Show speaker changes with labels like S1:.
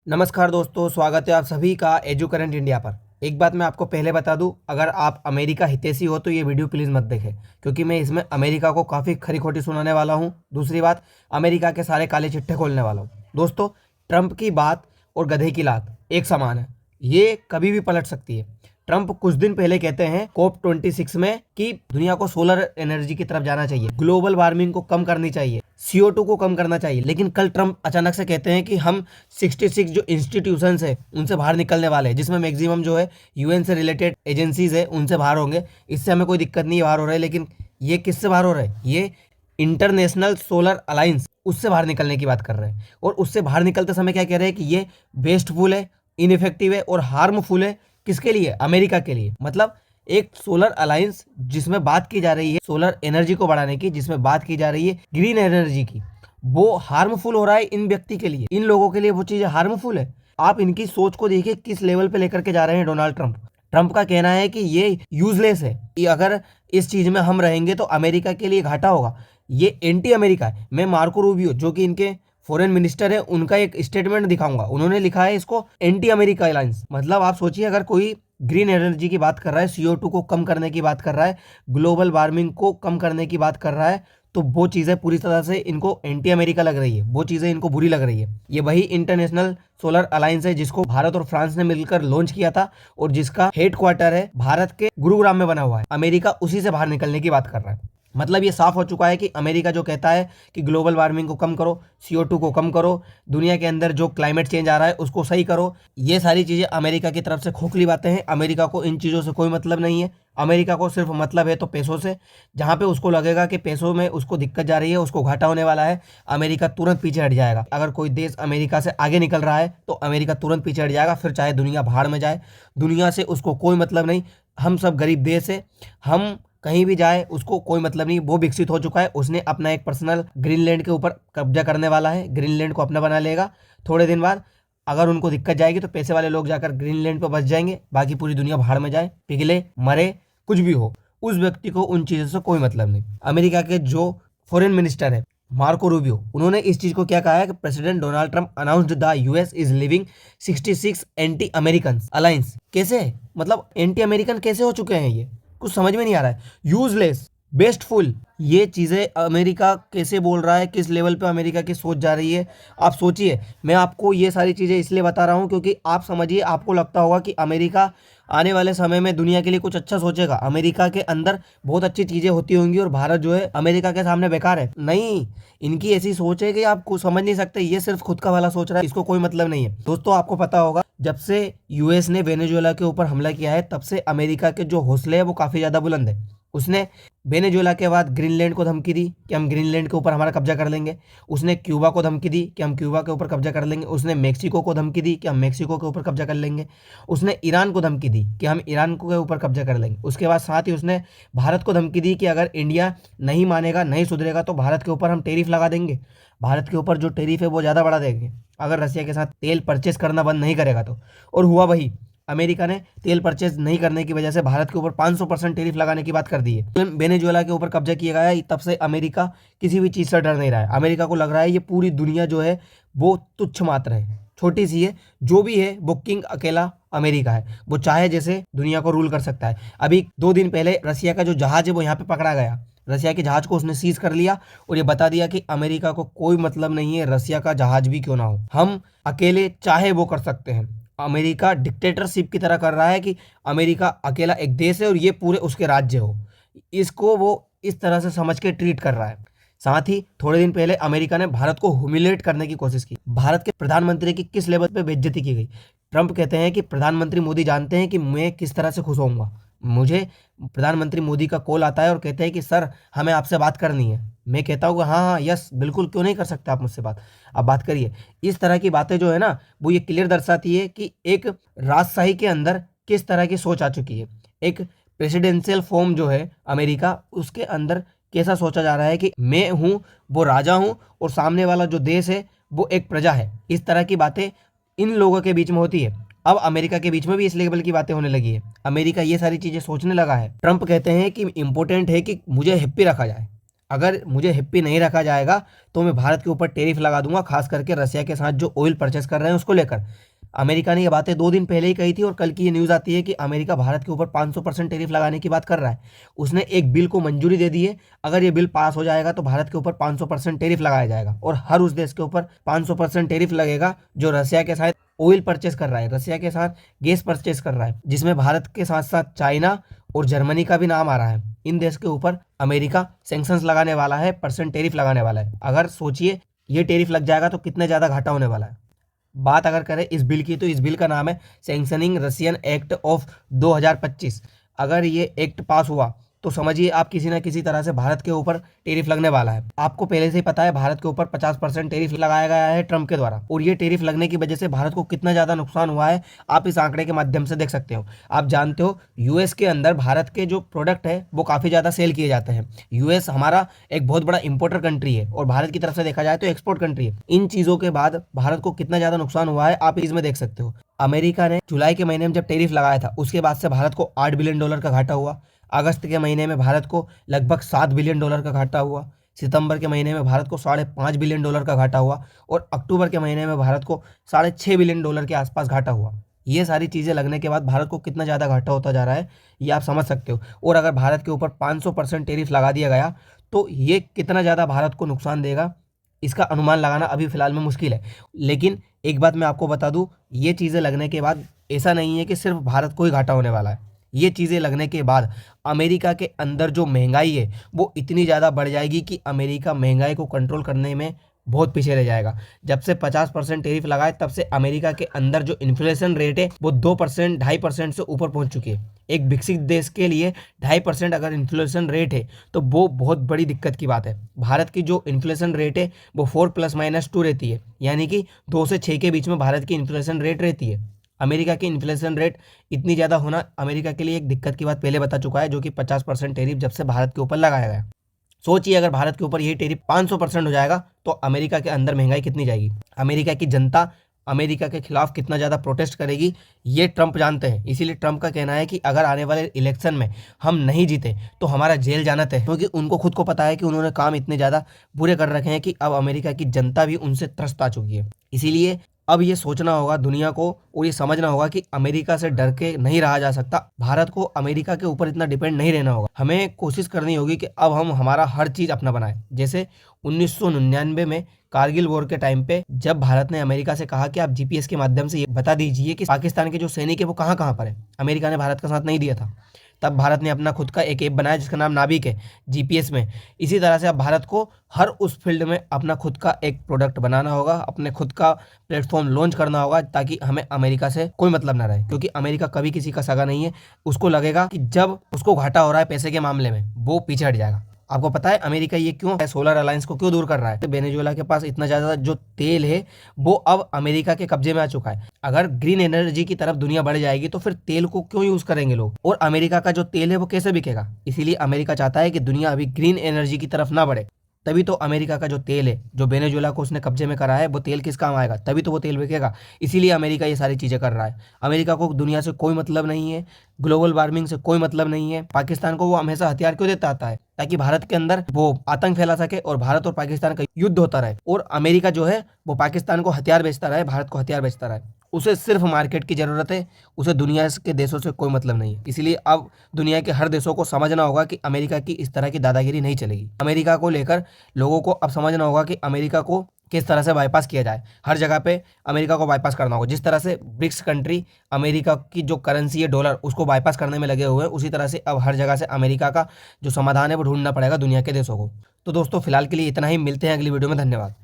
S1: नमस्कार दोस्तों, स्वागत है आप सभी का एजू करंट इंडिया पर। एक बात मैं आपको पहले बता दूं, अगर आप अमेरिका हितैषी हो तो ये वीडियो प्लीज़ मत देखें, क्योंकि मैं इसमें अमेरिका को काफ़ी खरी खोटी सुनाने वाला हूं। दूसरी बात, अमेरिका के सारे काले चिट्ठे खोलने वाला हूं। दोस्तों, ट्रंप की बात और गधे की लात एक समान है, ये कभी भी पलट सकती है। ट्रंप कुछ दिन पहले कहते हैं COP26 में कि दुनिया को सोलर एनर्जी की तरफ जाना चाहिए, ग्लोबल वार्मिंग को कम करनी चाहिए, CO2 को कम करना चाहिए। लेकिन कल ट्रंप अचानक से कहते हैं कि हम 66 जो इंस्टीट्यूशंस है उनसे बाहर निकलने वाले हैं, जिसमें मैक्सिमम जो है UN से रिलेटेड एजेंसीज है उनसे बाहर होंगे। इससे हमें कोई दिक्कत नहीं बाहर हो रहा है, लेकिन ये किससे बाहर हो रहा है? ये इंटरनेशनल सोलर अलायंस, उससे बाहर निकलने की बात कर रहे हैं। और उससे बाहर निकलते समय क्या कह रहे हैं कि ये वेस्टफुल है, इनइफेक्टिव है और हार्मफुल है। किसके लिए? अमेरिका के लिए। मतलब एक सोलर अलायंस जिसमें बात की जा रही है सोलर एनर्जी को बढ़ाने की, जिसमें बात की जा रही है ग्रीन एनर्जी की, वो हार्मफुल हो रहा है इन व्यक्ति के लिए, इन लोगों के लिए वो चीज़ हार्मफुल है। आप इनकी सोच को देखिए किस लेवल पे लेकर के जा रहे हैं डोनाल्ड ट्रंप। ट्रंप का कहना है कि ये यूजलेस है, कि अगर इस चीज़ में हम रहेंगे तो अमेरिका के लिए घाटा होगा। ये एंटी अमेरिका है। मैं मार्को रूबियो, जो कि इनके फॉरेन मिनिस्टर है, उनका एक स्टेटमेंट दिखाऊंगा। उन्होंने लिखा है इसको एंटी अमेरिका अलायंस। मतलब आप सोचिए, अगर कोई ग्रीन एनर्जी की बात कर रहा है, CO2 को कम करने की बात कर रहा है, ग्लोबल वार्मिंग को कम करने की बात कर रहा है, तो वो चीज़ें पूरी तरह से इनको एंटी अमेरिका लग रही है, वो चीज़ें इनको बुरी लग रही है। ये वही इंटरनेशनल सोलर अलायंस है जिसको भारत और फ्रांस ने मिलकर लॉन्च किया था, और जिसका हेड क्वार्टर है भारत के गुरुग्राम में बना हुआ है। अमेरिका उसी से बाहर निकलने की बात कर रहा है। मतलब ये साफ हो चुका है कि अमेरिका जो कहता है कि ग्लोबल वार्मिंग को कम करो, CO2 को कम करो, दुनिया के अंदर जो क्लाइमेट चेंज आ रहा है उसको सही करो, ये सारी चीज़ें अमेरिका की तरफ से खोखली बातें हैं। अमेरिका को इन चीज़ों से कोई मतलब नहीं है। अमेरिका को सिर्फ मतलब है तो पैसों से। जहाँ पे उसको लगेगा कि पैसों में उसको दिक्कत जा रही है, उसको घाटा होने वाला है, अमेरिका तुरंत पीछे हट जाएगा। अगर कोई देश अमेरिका से आगे निकल रहा है तो अमेरिका तुरंत पीछे हट जाएगा, फिर चाहे दुनिया भाड़ में जाए। दुनिया से उसको कोई मतलब नहीं। हम सब गरीब देश है, हम कहीं भी जाए उसको कोई मतलब नहीं। वो विकसित हो चुका है, उसने अपना एक पर्सनल ग्रीनलैंड के ऊपर कब्जा करने वाला है, ग्रीनलैंड को अपना बना लेगा। थोड़े दिन बाद अगर उनको दिक्कत जाएगी तो पैसे वाले लोग जाकर ग्रीनलैंड पर बस जाएंगे, बाकी पूरी दुनिया भाड़ में जाए, पिघले, मरे, कुछ भी हो, उस व्यक्ति को उन चीज़ों से कोई मतलब नहीं। अमेरिका के जो फॉरेन मिनिस्टर है मार्को रूबियो, उन्होंने इस चीज़ को क्या कहा है कि president Donald Trump announced the US is living 66 anti American alliance. कैसे? मतलब एंटी अमेरिकन कैसे हो चुके हैं? ये कुछ समझ में नहीं आ रहा है। यूजलेस, बेस्टफुल, ये चीज़ें अमेरिका कैसे बोल रहा है, किस लेवल पे अमेरिका की सोच जा रही है, आप सोचिए। मैं आपको ये सारी चीज़ें इसलिए बता रहा हूँ क्योंकि आप समझिए, आपको लगता होगा कि अमेरिका आने वाले समय में दुनिया के लिए कुछ अच्छा सोचेगा, अमेरिका के अंदर बहुत अच्छी चीज़ें होती होंगी और भारत जो है अमेरिका के सामने बेकार है। नहीं, इनकी ऐसी सोच है कि आप कुछ समझ नहीं सकते। ये सिर्फ खुद का भला सोच रहा है, इसको कोई मतलब नहीं है। दोस्तों, आपको पता होगा जब से US ने वेनेजुएला के ऊपर हमला किया है, तब से अमेरिका के जो हौसले हैं वो काफ़ी ज़्यादा बुलंद है। उसने वेनेजुएला के बाद ग्रीनलैंड को धमकी दी कि हम ग्रीनलैंड के ऊपर हमारा कब्जा कर लेंगे। उसने क्यूबा को धमकी दी कि हम क्यूबा के ऊपर कब्जा कर लेंगे। उसने मेक्सिको को धमकी दी कि हम मेक्सिको के ऊपर कब्जा कर लेंगे। उसने ईरान को धमकी दी कि हम ईरान के ऊपर कब्जा कर लेंगे। उसके बाद साथ ही उसने भारत को धमकी दी कि अगर इंडिया नहीं मानेगा, नहीं सुधरेगा, तो भारत के ऊपर हम टैरिफ लगा देंगे। भारत के ऊपर जो टैरिफ है वो ज़्यादा बढ़ा देंगे अगर रसिया के साथ तेल परचेस करना बंद नहीं करेगा तो। और हुआ वही, अमेरिका ने तेल परचेज नहीं करने की वजह से भारत के ऊपर 500% टैरिफ लगाने की बात कर दी है। वेनेजुएला के ऊपर कब्जा किया गया है, तब से अमेरिका किसी भी चीज़ से डर नहीं रहा है। अमेरिका को लग रहा है ये पूरी दुनिया जो है वो तुच्छ मात्र है, छोटी सी है, जो भी है वो किंग अकेला अमेरिका है। वो चाहे जैसे दुनिया को रूल कर सकता है। अभी 2 दिन पहले रसिया का जो जहाज है वो यहाँ पे पकड़ा गया। रसिया के जहाज को उसने सीज कर लिया और ये बता दिया कि अमेरिका को कोई मतलब नहीं है रसिया का जहाज भी क्यों ना हो, हम अकेले चाहे वो कर सकते हैं। अमेरिका डिक्टेटरशिप की तरह कर रहा है कि अमेरिका अकेला एक देश है और ये पूरे उसके राज्य हो। इसको वो इस तरह से समझ के ट्रीट कर रहा है। साथ ही थोड़े दिन पहले अमेरिका ने भारत को ह्यूमिलेट करने की कोशिश की। भारत के प्रधानमंत्री की किस लेवल पे बेइज्जती की गई। ट्रंप कहते हैं कि प्रधानमंत्री मोदी जानते हैं कि मैं किस तरह से खुश होऊंगा। मुझे प्रधानमंत्री मोदी का कॉल आता है और कहते हैं कि सर हमें आपसे बात करनी है। मैं कहता हूँ हाँ हाँ यस बिल्कुल, क्यों नहीं कर सकते आप मुझसे बात, आप बात करिए। इस तरह की बातें जो है ना, वो ये क्लियर दर्शाती है कि एक राजशाही के अंदर किस तरह की सोच आ चुकी है। एक प्रेसिडेंशियल फॉर्म जो है अमेरिका, उसके अंदर कैसा सोचा जा रहा है कि मैं हूँ वो राजा हूँ और सामने वाला जो देश है वो एक प्रजा है। इस तरह की बातें इन लोगों के बीच में होती है। अब अमेरिका के बीच में भी इस लेवल की बातें होने लगी है। अमेरिका ये सारी चीज़ें सोचने लगा है। ट्रंप कहते हैं कि इम्पोर्टेंट है कि मुझे हैप्पी रखा जाए। अगर मुझे हैप्पी नहीं रखा जाएगा तो मैं भारत के ऊपर टैरिफ लगा दूंगा, खास करके रसिया के साथ जो ऑयल परचेस कर रहे हैं उसको लेकर। अमेरिका ने ये बातें 2 दिन पहले ही कही थी और कल की ये न्यूज़ आती है कि अमेरिका भारत के ऊपर 500% टैरिफ लगाने की बात कर रहा है। उसने एक बिल को मंजूरी दे दी है, अगर ये बिल पास हो जाएगा तो भारत के ऊपर 500% टैरिफ लगाया जाएगा और हर उस देश के ऊपर 500% टैरिफ लगेगा जो रसिया के साथ ऑयल परचेस कर रहा है, रसिया के साथ गैस परचेस कर रहा है, जिसमें भारत के साथ साथ चाइना और जर्मनी का भी नाम आ रहा है। इन देश के ऊपर अमेरिका सैंक्शंस लगाने वाला है, परसेंट टैरिफ लगाने वाला है। अगर सोचिए ये टैरिफ लग जाएगा तो कितने ज़्यादा घाटा होने वाला है। बात अगर करें इस बिल की तो इस बिल का नाम है सैंक्शनिंग रशियन एक्ट ऑफ 2025। अगर ये एक्ट पास हुआ तो समझिए आप किसी ना किसी तरह से भारत के ऊपर टैरिफ लगने वाला है। आपको पहले से ही पता है भारत के ऊपर 50% टैरिफ लगाया गया है ट्रम्प के द्वारा, और ये टैरिफ लगने की वजह से भारत को कितना ज़्यादा नुकसान हुआ है आप इस आंकड़े के माध्यम से देख सकते हो। आप जानते हो यूएस के अंदर भारत के जो प्रोडक्ट है वो काफ़ी ज़्यादा सेल किए जाते हैं। यूएस हमारा एक बहुत बड़ा इंपोर्टर कंट्री है और भारत की तरफ से देखा जाए तो एक्सपोर्ट कंट्री है। इन चीज़ों के बाद भारत को कितना ज़्यादा नुकसान हुआ है आप इसमें देख सकते हो। अमेरिका ने जुलाई के महीने में जब टैरिफ लगाया था उसके बाद से भारत को $8 बिलियन का घाटा हुआ। अगस्त के महीने में भारत को लगभग $7 बिलियन का घाटा हुआ। सितंबर के महीने में भारत को $5.5 बिलियन का घाटा हुआ और अक्टूबर के महीने में भारत को $6.5 बिलियन के आसपास घाटा हुआ। ये सारी चीज़ें लगने के बाद भारत को कितना ज़्यादा घाटा होता जा रहा है ये आप समझ सकते हो। और अगर भारत के ऊपर 500% टैरिफ लगा दिया गया तो ये कितना ज़्यादा भारत को नुकसान देगा इसका अनुमान लगाना अभी फ़िलहाल में मुश्किल है। लेकिन एक बात मैं आपको बता दूं, ये चीज़ें लगने के बाद ऐसा नहीं है कि सिर्फ भारत को ही घाटा होने वाला है। ये चीज़ें लगने के बाद अमेरिका के अंदर जो महंगाई है वो इतनी ज़्यादा बढ़ जाएगी कि अमेरिका महंगाई को कंट्रोल करने में बहुत पीछे रह जाएगा। जब से 50% टैरिफ लगाए तब से अमेरिका के अंदर जो इन्फ्लेशन रेट है वो 2%, 2.5% से ऊपर पहुंच चुकी है। एक विकसित देश के लिए 2.5% अगर इन्फ्लेशन रेट है तो वो बहुत बड़ी दिक्कत की बात है। भारत की जो इन्फ्लेशन रेट है वो 4 + -2 रहती है, यानी कि 2 से 6 के बीच में भारत की इन्फ्लेशन रेट रहती है। अमेरिका की इन्फ्लेशन रेट इतनी ज़्यादा होना अमेरिका के लिए एक दिक्कत की बात पहले बता चुका है, जो कि 50% टैरिफ जब से भारत के ऊपर लगाया गया। सोचिए अगर भारत के ऊपर ये टैरिफ 500% हो जाएगा तो अमेरिका के अंदर महंगाई कितनी जाएगी, अमेरिका की जनता अमेरिका के खिलाफ कितना ज़्यादा प्रोटेस्ट करेगी ये ट्रंप जानते हैं। इसीलिए ट्रंप का कहना है कि अगर आने वाले इलेक्शन में हम नहीं जीते तो हमारा जेल जाना तय है, क्योंकि उनको खुद को पता है कि उन्होंने काम इतने ज़्यादा बुरे कर रखे हैं कि अब अमेरिका की जनता भी उनसे त्रस्त आ चुकी है। इसीलिए अब ये सोचना होगा दुनिया को और ये समझना होगा कि अमेरिका से डर के नहीं रहा जा सकता। भारत को अमेरिका के ऊपर इतना डिपेंड नहीं रहना होगा। हमें कोशिश करनी होगी कि अब हम हमारा हर चीज़ अपना बनाएं। जैसे 1999 में कारगिल वॉर के टाइम पे जब भारत ने अमेरिका से कहा कि आप जीपीएस के माध्यम से ये बता दीजिए कि पाकिस्तान के जो सैनिक है वो कहाँ कहाँ पर है, अमेरिका ने भारत का साथ नहीं दिया था। तब भारत ने अपना खुद का एक ऐप बनाया जिसका नाम नाविक है जीपीएस में। इसी तरह से अब भारत को हर उस फील्ड में अपना खुद का एक प्रोडक्ट बनाना होगा, अपने खुद का प्लेटफॉर्म लॉन्च करना होगा, ताकि हमें अमेरिका से कोई मतलब ना रहे, क्योंकि अमेरिका कभी किसी का सगा नहीं है। उसको लगेगा कि जब उसको घाटा हो रहा है पैसे के मामले में वो पीछे हट जाएगा। आपको पता है अमेरिका ये क्यों है, सोलर अलायंस को क्यों दूर कर रहा है? वेनेजुएला के पास इतना ज़्यादा जो तेल है वो अब अमेरिका के कब्जे में आ चुका है। अगर ग्रीन एनर्जी की तरफ दुनिया बढ़ जाएगी तो फिर तेल को क्यों यूज़ करेंगे लोग, और अमेरिका का जो तेल है वो कैसे बिकेगा? इसीलिए अमेरिका चाहता है कि दुनिया अभी ग्रीन एनर्जी की तरफ ना बढ़े। तभी तो अमेरिका का जो तेल है जो वेनेजुएला को उसने कब्जे में करा है वो तेल किस काम आएगा, तभी तो वो तेल बिकेगा। इसीलिए अमेरिका ये सारी चीज़ें कर रहा है। अमेरिका को दुनिया से कोई मतलब नहीं है, ग्लोबल वार्मिंग से कोई मतलब नहीं है। पाकिस्तान को वो हमेशा हथियार क्यों देता आता है? ताकि भारत के अंदर वो आतंक फैला सके और भारत और पाकिस्तान का युद्ध होता रहे, और अमेरिका जो है वो पाकिस्तान को हथियार बेचता रहे, भारत को हथियार बेचता रहे। उसे सिर्फ मार्केट की ज़रूरत है, उसे दुनिया के देशों से कोई मतलब नहीं है। इसीलिए अब दुनिया के हर देशों को समझना होगा कि अमेरिका की इस तरह की दादागिरी नहीं चलेगी। अमेरिका को लेकर लोगों को अब समझना होगा कि अमेरिका को किस तरह से बाईपास किया जाए। हर जगह पे अमेरिका को बाईपास करना होगा। जिस तरह से ब्रिक्स कंट्री अमेरिका की जो करेंसी है डॉलर उसको बाईपास करने में लगे हुए हैं, उसी तरह से अब हर जगह से अमेरिका का जो समाधान है वो ढूंढना पड़ेगा दुनिया के देशों को। तो दोस्तों फिलहाल के लिए इतना ही, मिलते हैं अगली वीडियो में। धन्यवाद।